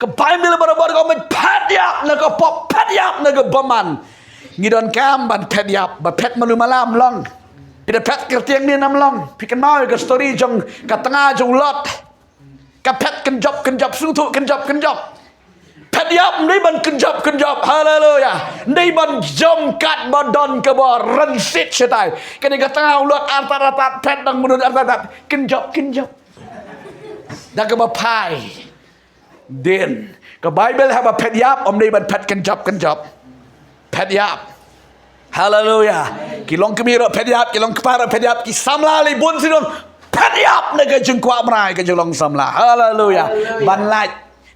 ก็ไปมีระเบิดก็ไม่แพทยับแล้วก็พอแพทยับแล้วก็ประมาณงี้โดนกามบันแพทยับบันแพทมาลุมาลามล่องพี่ได้แพทกับเตียงนี่น้ำล่องพี่กันมากับสตอรี่จงกับตั้งอาจงลอดกับแพทกันจบสู้ทุกันจบแพทยับในบันกันจบฮาเลลูยาในบันจมกัดบันดอนกบอรันสิตใช่ไหมกันในกับตั้งอาลอดอันตรธาแพทดังมนุษย์อันตรธากันจบdan ke bapai den ke Bible ha ba phet yap om dei ban phet kan job phet yap hallelujah ki long ke mi ro phet yap ki long ke para phet yap ki samla le bun sidon phet yap ne ke jeng kwa mrai ke jeng long samla hallelujah ban lai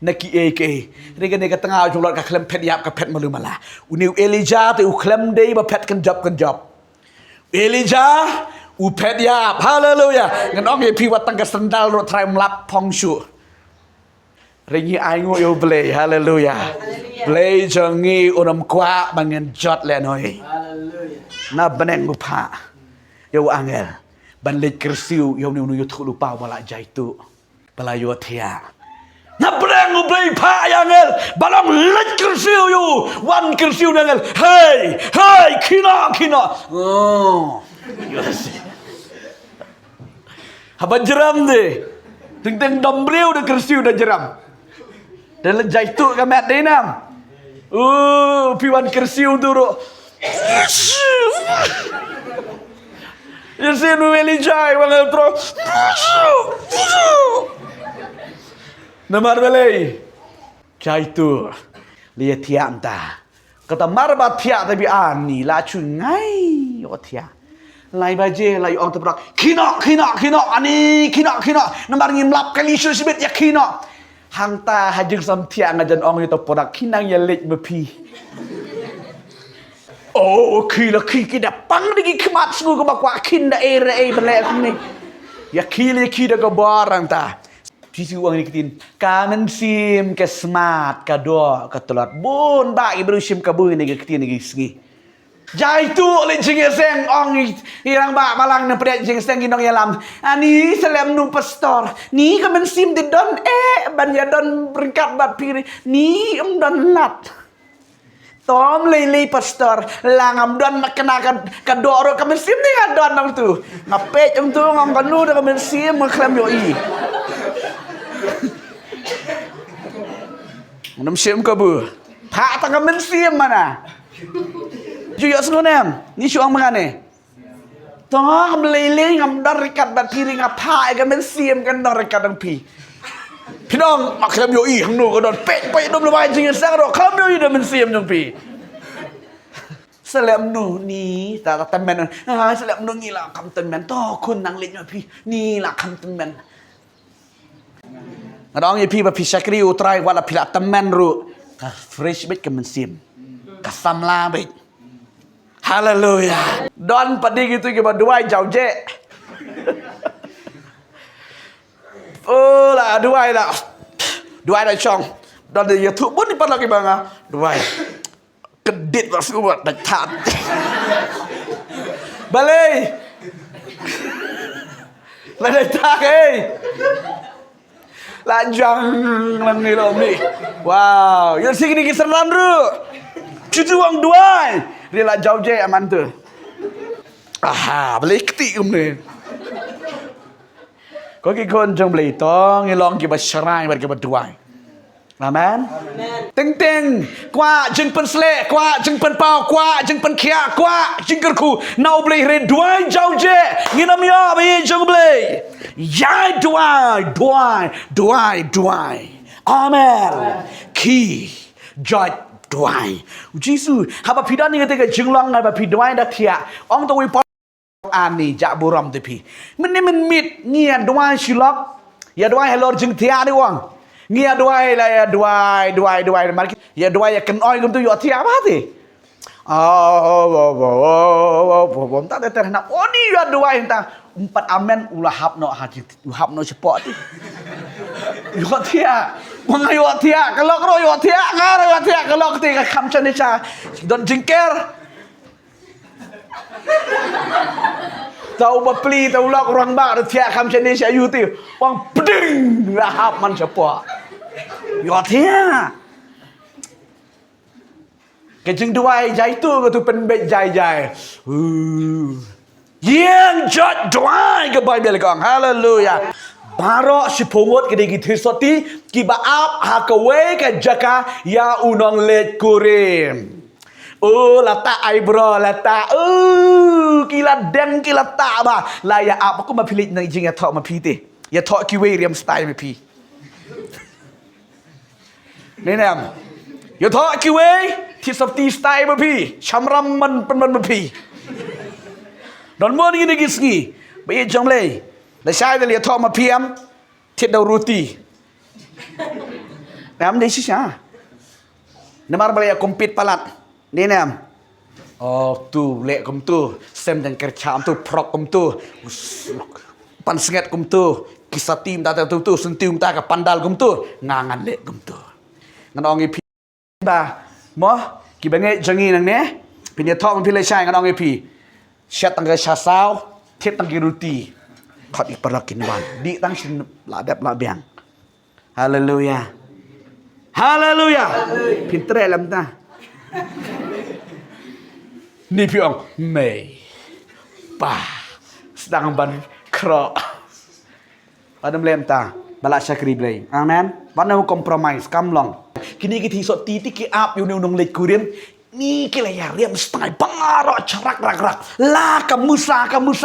ne ki ke ni ke ne ke tengah jong lot ka klem phet yap ka phet malu mala uniu Elijah tu klem dei ba phet kan job Elijah u phet yap hallelujah ngan ong ye pi wat tang ka sandal ro trai mlap phong shu ringi ai ngo yo play hallelujah play jangi onam kwa bangen jot le noi hallelujah na baneng upa yo angel ban le kersiu yo nu yo thu lu pau bala jai tu bala yo thia na baneng play pa angel balam le kersiu yo wan kersiu angel hey kina oh yes haba jeram deh teng dombreu de kersiu de jeram dan lejai tu ke mat dia nam piwan kersiu tu ro Yesin Elijah wang tro namar belai jai tu lihat tiang ta kata marba tiak tapi ani la chu ngai o tiak lai baje lai ong teprak kino ani kino namar ngim lap kali su sibet ya kino hang ta hajeng sam tiang ngajan ong yo toporak kinang ya lek mepi oh ki da pang digi kemat sgu ko bakwa kin da ere belek ni ya ki da ko barang ta Pisu uang ni kitin kamen sim ke smart ka do ka tolat bun ba ibru sim ka bu ni kitin ni sgi jai tu le jing seng ong irang ba malang na pret jing seng ginong yalam ani selem nu pastor ni kamen sim di don ban ya don berkat bat piri ni don lat tom le pastor langam don makenakan ka do ro kamen sim ni don nang tu ngapet tu ngam kanu da kamen sim maklam yo i Nam sim ka bu pha ta kamen sim mana Juyok semua nem, ni suang mengane. Tong melele ngam darikat bat kiri ngapa ga men siem kan darikat dang pi. พี่น้องมาเคลมโยอีของหนูก็โดนเป๊ะไปดมระบายจริงๆสักรอบเคลมโยอีโดนมันเสียมจังปีสลับหนูนี่แต่ตันแมนสลับหนูนี่ละคำตันแมนต่อคุณนางเล็กหน่อยพี่นี่ละคำตันแมนน้องยี่พี่แบบพี่ชักริวตรายว่าละพี่ละตันแมนรู้กับเฟรชเบ็ดกับมันเสียมกับซัมลาเบ็ดฮาเลลูยาดอนปฏิกิริยาแบบด้วยเจ้าเจ้lah dua lah chong dan dia YouTube pun dipan lagi bang dua kedit masuk buat dekat balik lah dekat lanjang lang ni lo ni wow yang sini kisah landru cucu uang dua dia lah jauh je aman tu aha balik ketik ni có cái con trong lì to nghe long kì bật srai bật kì bật đuôi, amen. Tinh tinh qua chân pen sle qua chân pen pau qua chân pen kia qua chân cơ khu nâu bì re đuôi giàu je nghe nam yo bây chân bì yai đuôi, amen. Ki joy đuôi, Jesus haba pidan ni kata chân long ngai bật đuôi dah kia, ông tôi ani jak buram tepi men mit ngia dua silap ya dua helor jeng tia ni wang ngia dua la ya dua mari ya dua ya ken oi gum tu yo tia apa ti bom tak ter nak oni ya dua entah empat amen ulah hapno hati hapno cepot ti yo tia wang yo tia kalau ro yo tia ngar yo tia kalau ketika kam chanecha don jengker tahu beli tahu lak orang bak tiak kam chani sia you tu wang peding lahap man siapa ยอดเทียแกจึงด้วยใจตัวก็ถูกเป็นเบ็ดใหญ่ๆยังจัดด้วยก็ไปเบลกองฮาเลลูยาบารอสิพงวดก็ได้กิทิสติกิบาอับฮักเวกจักยาอุนองเลดกุเรมlata eyebrow lata kila den kila ta ba la ya apa ko mapilit na jing ya thok mapite ya thok ki we riam style mapiนี่นะอย่าทอคิวเอที่สตีสไตล์มาพี่ชำรำมันเป็นมันมาพี่ดอนมอนี่นี่กิสกี้ไปจังเลยแต่ใช่แต่เลี้ยทอมาพี่มที่ดาวรูตีน้ำได้ชิชาน้ำมันบริยาคอมพิวต์palatนี่นะtu lek kum tu sem dan kerjaan tu prok kum tu pan sengat kum tu kisah tim tata tu sentim ta ka pandal kum tu ngangan lek kum tu ngan ong pi ba mo ki bangai jangi nang ne pinya thok man pi le shai ngan ong pi shat tang ka sha sao thiet tang ki ruti khot ik parakin wan di tang sin la dap la biang haleluya haleluya pintre lam taนี่พี่องไม่ป่าสดังบันครอวันนั้นเล่มตาบาลาชากรีบเลยอันนั้นวันนั้นคอมพรอไมส์กำลังกินที่สดตีที่กีอาบอยู่ในนงเล็กกุเรียนนี่กิเลยเรียมสไตล์บังอารอชรักลากับมุส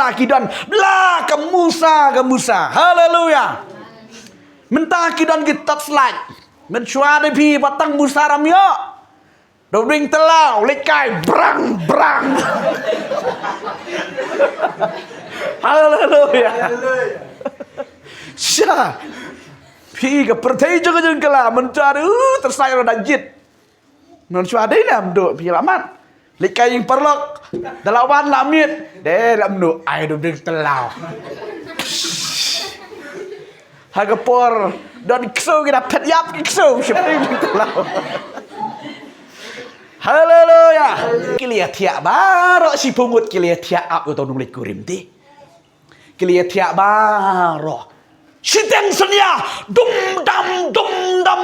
ากิดันลากับมุสาฮาเลลูยามันตากิดันกิตัดสไลด์มันชัวร์ได้พี่ว่าตั้งมุสารามเยอะเราวิ่งตะเล่าเล็กไก่บรังฮาเลลูยาใช่พี่กับประเทศjuga jeung kala mencari tersayang rada jit non suade nam doพี่ละมันเล็กไก่yang perlok dalawan lamit de lam do ai doวิ่งตะเล่าhagapor dan ikso kita pet yap ikso sepertiวิ่งตะเล่าHaleluya. Kilia tiak baro si pungut kilia tiak up atau nulis kurim ti. Kilia tiak baro. Si teng senya dum dam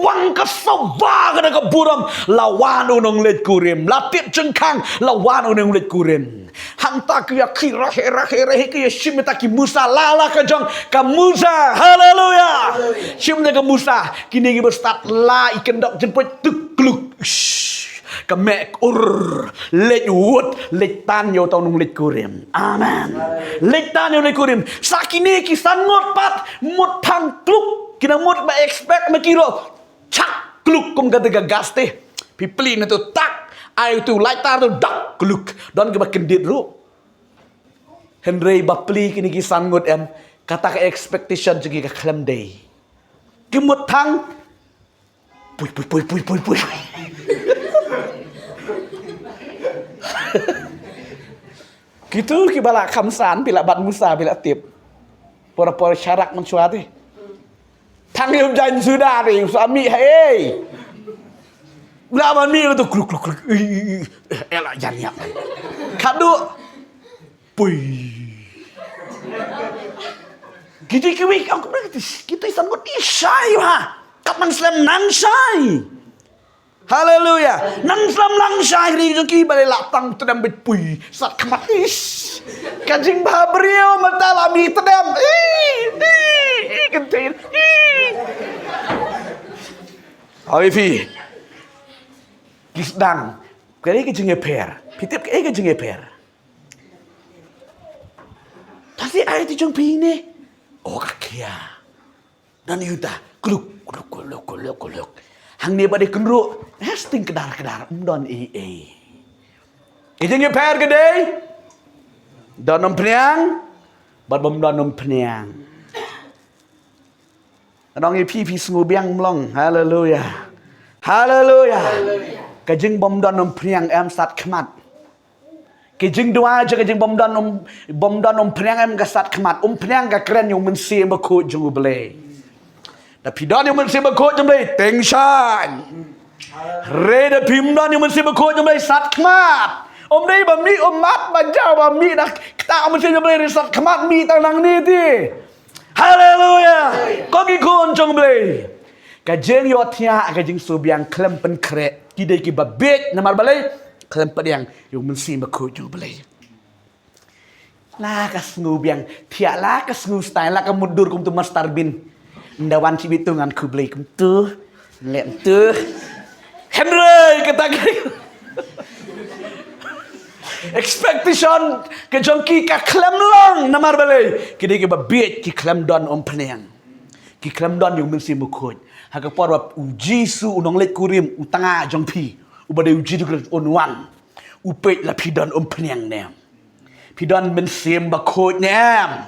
wang ke soba ke ke buram lawan unong let kurim. Lapit cengkang lawan unong let kurim. Hanta kia kira hera kia shimita ki Musa lala ke jong ke Musa. Haleluya. Shimita ke Musa kini ki berstat la ikan dok jemput tuk kluk. Ka mek lek wud lek tan yo tau nung lek kurim amen lek tan yo lek kurim sakini kisan ngot pat mut thang kluk kina mut ba expect ma kiro chak kluk kum gada gaste pipli na to tak ai tu lek tan tu dak kluk don ke ba kendit ru henry ba pli kini kisan ngot em kata ka expectation jegi ka klam day kimut thang pui gitu kibala khamsan bila bat Musa bila tip pora syarak mensuati thang yum jan sudah ni suami hey bila man mi tu kluk elak janyak kadu pui gitu kiwi kita isan ko isai ha kapan slam nan sai Haleluya. Nang slam lang syai ri ki balai lapang tedam betpui sat kematis. Kajing bahabriau matalami tedam. Kentin. Awi kisdang. Kali ke jenge per. Pitip ke jenge per. Tasi ai ti jong pi ni. Oh kakia. Dan yuta kluk. Hang ni pada kenru nesting kedar don Ijeng per gede don pniang bad bom don pniang Adong pi sngu biang mlong haleluya kajeng bom don pniang em sat khmat kajeng dua je kajeng bom don pniang em ga sat khmat pniang ga kren yung men si ma khu jung ble Tapi don yang mesti berkot jemlei tengshan. Reda pimdan yang mesti berkot jemlei sat khmat. Dei bami mat bajau bami dah tak mesti jemlei sat khmat mi tanang ni ti. Haleluya. Kau ki kon jemlei. Kajeng yotia kajeng subyang klem pen kre kidai ki babet namar balai klem yang yung mensi makut yung balai. Lah kas ngubyang tiak lah kas ngu style lah kemudur kum tu mas tarbin. Ndawan cibitungan ku balai kum tu lem tu. Henry kata expectation ke jongki ka klem long namar balai kidai ki babet ki klem don penang. Ki klem don yung mensi makut. Hakapor wap uji su unong let kurim utanga jongpi ubade uji tu onwan upet la pidon penang nem pidon ben sim bakot nem